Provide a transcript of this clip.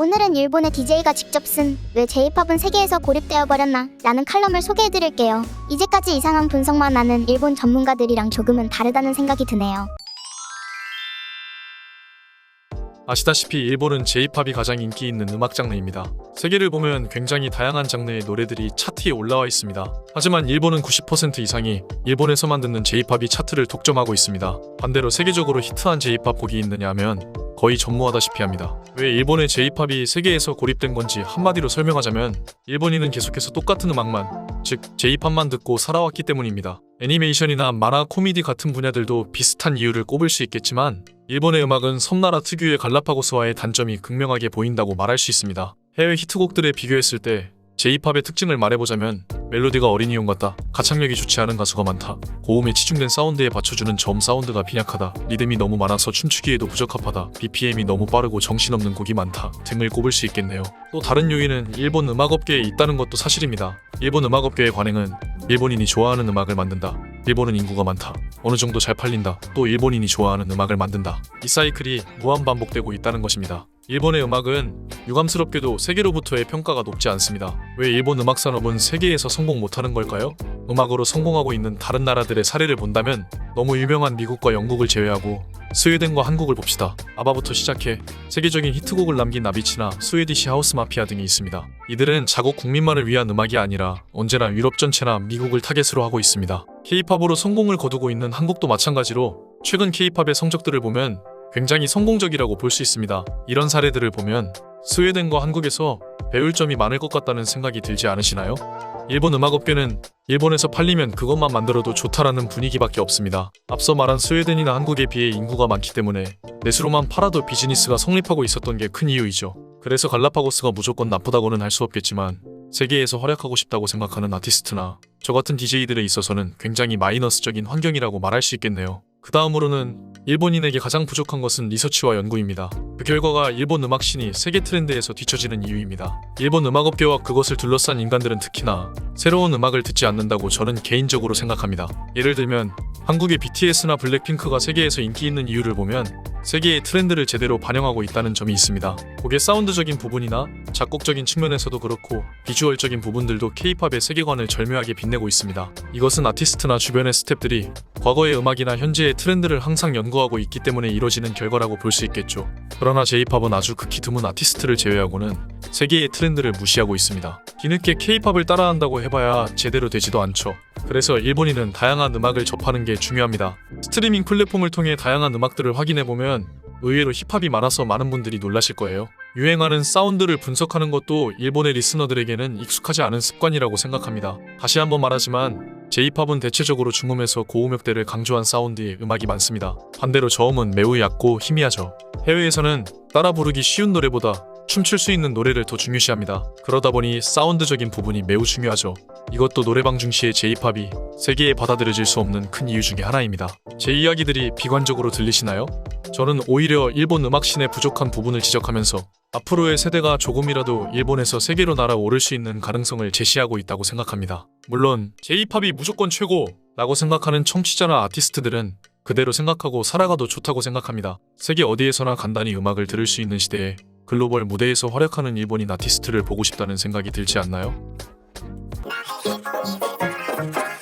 오늘은 일본의 DJ가 직접 쓴 왜 J-POP은 세계에서 고립되어 버렸나 라는 칼럼을 소개해드릴게요. 이제까지 이상한 분석만 하는 일본 전문가들이랑 조금은 다르다는 생각이 드네요. 아시다시피 일본은 J-POP이 가장 인기 있는 음악 장르입니다. 세계를 보면 굉장히 다양한 장르의 노래들이 차트에 올라와 있습니다. 하지만 일본은 90% 이상이 일본에서만 듣는 J-POP이 차트를 독점하고 있습니다. 반대로 세계적으로 히트한 J-POP 곡이 있느냐 하면 거의 전무하다시피 합니다. 왜 일본의 J-POP이 세계에서 고립된 건지 한마디로 설명하자면 일본인은 계속해서 똑같은 음악만, 즉 J-POP만 듣고 살아왔기 때문입니다. 애니메이션이나 만화, 코미디 같은 분야들도 비슷한 이유를 꼽을 수 있겠지만 일본의 음악은 섬나라 특유의 갈라파고스와의 단점이 극명하게 보인다고 말할 수 있습니다. 해외 히트곡들에 비교했을 때 J-POP의 특징을 말해보자면 멜로디가 어린이용 같다, 가창력이 좋지 않은 가수가 많다, 고음에 치중된 사운드에 받쳐주는 점 사운드가 빈약하다, 리듬이 너무 많아서 춤추기에도 부적합하다, BPM이 너무 빠르고 정신없는 곡이 많다 등을 꼽을 수 있겠네요. 또 다른 요인은 일본 음악업계에 있다는 것도 사실입니다. 일본 음악업계의 관행은 일본인이 좋아하는 음악을 만든다, 일본은 인구가 많다, 어느 정도 잘 팔린다, 또 일본인이 좋아하는 음악을 만든다, 이 사이클이 무한 반복되고 있다는 것입니다. 일본의 음악은 유감스럽게도 세계로부터의 평가가 높지 않습니다. 왜 일본 음악 산업은 세계에서 성공 못하는 걸까요? 음악으로 성공하고 있는 다른 나라들의 사례를 본다면 너무 유명한 미국과 영국을 제외하고 스웨덴과 한국을 봅시다. 아바부터 시작해 세계적인 히트곡을 남긴 나비치나 스웨디시 하우스 마피아 등이 있습니다. 이들은 자국 국민만을 위한 음악이 아니라 언제나 유럽 전체나 미국을 타겟으로 하고 있습니다. K-팝으로 성공을 거두고 있는 한국도 마찬가지로 최근 K-팝의 성적들을 보면 굉장히 성공적이라고 볼 수 있습니다. 이런 사례들을 보면 스웨덴과 한국에서 배울 점이 많을 것 같다는 생각이 들지 않으시나요? 일본 음악업계는 일본에서 팔리면 그것만 만들어도 좋다라는 분위기밖에 없습니다. 앞서 말한 스웨덴이나 한국에 비해 인구가 많기 때문에 내수로만 팔아도 비즈니스가 성립하고 있었던 게 큰 이유이죠. 그래서 갈라파고스가 무조건 나쁘다고는 할 수 없겠지만 세계에서 활약하고 싶다고 생각하는 아티스트나 저 같은 DJ들에 있어서는 굉장히 마이너스적인 환경이라고 말할 수 있겠네요. 그 다음으로는 일본인에게 가장 부족한 것은 리서치와 연구입니다. 그 결과가 일본 음악씬이 세계 트렌드에서 뒤처지는 이유입니다. 일본 음악업계와 그것을 둘러싼 인간들은 특히나 새로운 음악을 듣지 않는다고 저는 개인적으로 생각합니다. 예를 들면 한국의 BTS나 블랙핑크가 세계에서 인기 있는 이유를 보면 세계의 트렌드를 제대로 반영하고 있다는 점이 있습니다. 곡의 사운드적인 부분이나 작곡적인 측면에서도 그렇고 비주얼적인 부분들도 K-팝의 세계관을 절묘하게 빛내고 있습니다. 이것은 아티스트나 주변의 스태프들이 과거의 음악이나 현재의 트렌드를 항상 연구하고 있기 때문에 이뤄지는 결과라고 볼 수 있겠죠. 그러나 J-팝은 아주 극히 드문 아티스트를 제외하고는 세계의 트렌드를 무시하고 있습니다. 뒤늦게 K-팝을 따라한다고 해봐야 제대로 되지도 않죠. 그래서 일본인은 다양한 음악을 접하는 게 중요합니다. 스트리밍 플랫폼을 통해 다양한 음악들을 확인해보면 의외로 힙합이 많아서 많은 분들이 놀라실 거예요. 유행하는 사운드를 분석하는 것도 일본의 리스너들에게는 익숙하지 않은 습관이라고 생각합니다. 다시 한번 말하지만 J-팝은 대체적으로 중음에서 고음역대를 강조한 사운드의 음악이 많습니다. 반대로 저음은 매우 얕고 희미하죠. 해외에서는 따라 부르기 쉬운 노래보다 춤출 수 있는 노래를 더 중요시합니다. 그러다 보니 사운드적인 부분이 매우 중요하죠. 이것도 노래방 중시의 J-팝이 세계에 받아들여질 수 없는 큰 이유 중에 하나입니다. 제 이야기들이 비관적으로 들리시나요? 저는 오히려 일본 음악씬의 부족한 부분을 지적하면서 앞으로의 세대가 조금이라도 일본에서 세계로 날아오를 수 있는 가능성을 제시하고 있다고 생각합니다. 물론 J-팝이 무조건 최고라고 생각하는 청취자나 아티스트들은 그대로 생각하고 살아가도 좋다고 생각합니다. 세계 어디에서나 간단히 음악을 들을 수 있는 시대에 글로벌 무대에서 활약하는 일본인 아티스트를 보고 싶다는 생각이 들지 않나요?